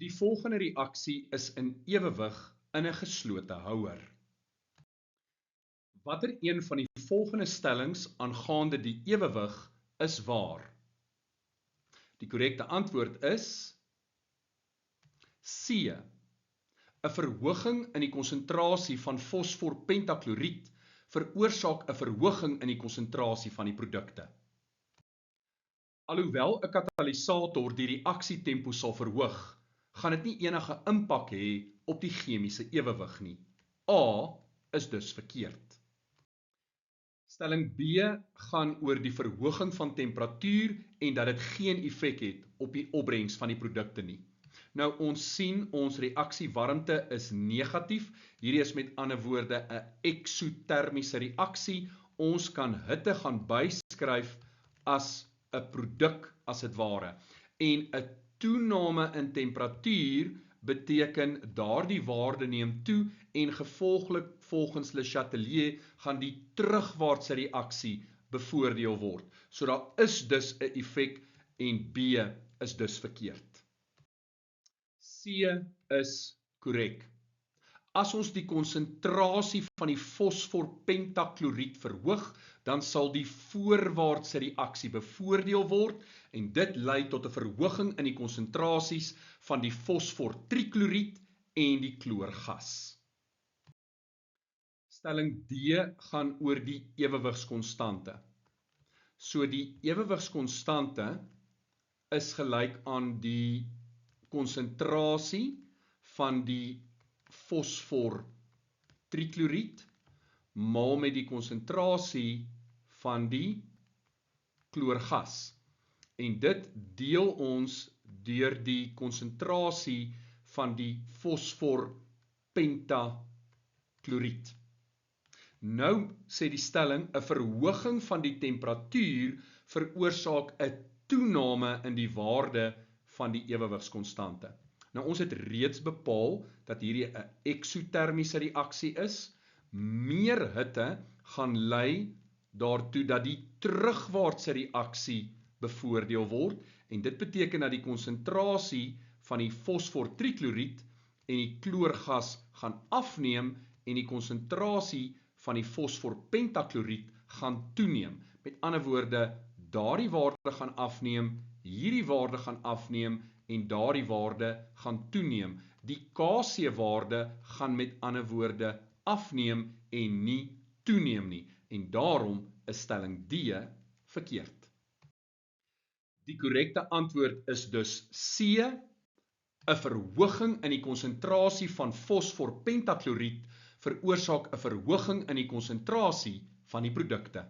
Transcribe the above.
Die volgende reaksie is in ewewig in 'n geslote houer. Watter een van die volgende stellings aangaande die ewewig is waar? Die korrekte antwoord is C. 'n verhoging in die konsentrasie van fosforpentakloried veroorsaak 'n verhoging in die konsentrasie van die produkte. Alhoewel 'n katalisator die reaksietempo sal verhoog, gaan dit nie enige impak hê op die chemiese ewewig nie. A is dus verkeerd. Stelling B gaan oor die verhoging van temperatuur en dat dit geen effek het op die opbrengs van die produkte nie. Nou ons sien ons reaksiewarmte is negatief. Hierdie is met ander woorde 'n eksotermiese reaksie. Ons kan hitte gaan byskryf as 'n produk as dit ware. En 'n toename in temperatuur beteken daardie waarde neem toe en gevolglik volgens Le Chatelier gaan die terugwaartse reaksie bevoordeel word. So daar is dus 'n effek en B is dus verkeerd. C is korrek. As ons die konsentrasie van die fosforpentakloried verhoog, dan sal die voorwaartse reaksie bevoordeel word en dit lei tot 'n verhoging in die konsentrasies van die fosfortrikloried en die kloorgas. Stelling D gaan oor die ewewigskonstante. So die ewewigskonstante is gelyk aan die konsentrasie van die fosfortrikloried maal met die konsentrasie van die kloorgas. En dit deel ons deur die konsentrasie van die fosforpentakloried. Nou sê die stelling, 'n verhoging van die temperatuur veroorsaak 'n toename in die waarde van die ewewigskonstante. Nou ons het reeds bepaal dat hierdie 'n eksotermiese reaksie is. Meer hitte gaan lei daartoe dat die terugwaartse reaksie bevoordeel word en dit beteken dat die konsentrasie van die fosfortrikloried en die kloorgas gaan afneem en die konsentrasie van die fosforpentakloried gaan toeneem. Met ander woorde, daardie waarde gaan afneem, hierdie waarde gaan afneem en daardie waarde gaan toeneem. Die Kc-waarde gaan met ander woorde afneem en nie toeneem nie. En daarom is stelling D verkeerd. Die korrekte antwoord is dus C. 'n verhoging in die konsentrasie van fosforpentakloried veroorsaak 'n verhoging in die konsentrasie van die produkte.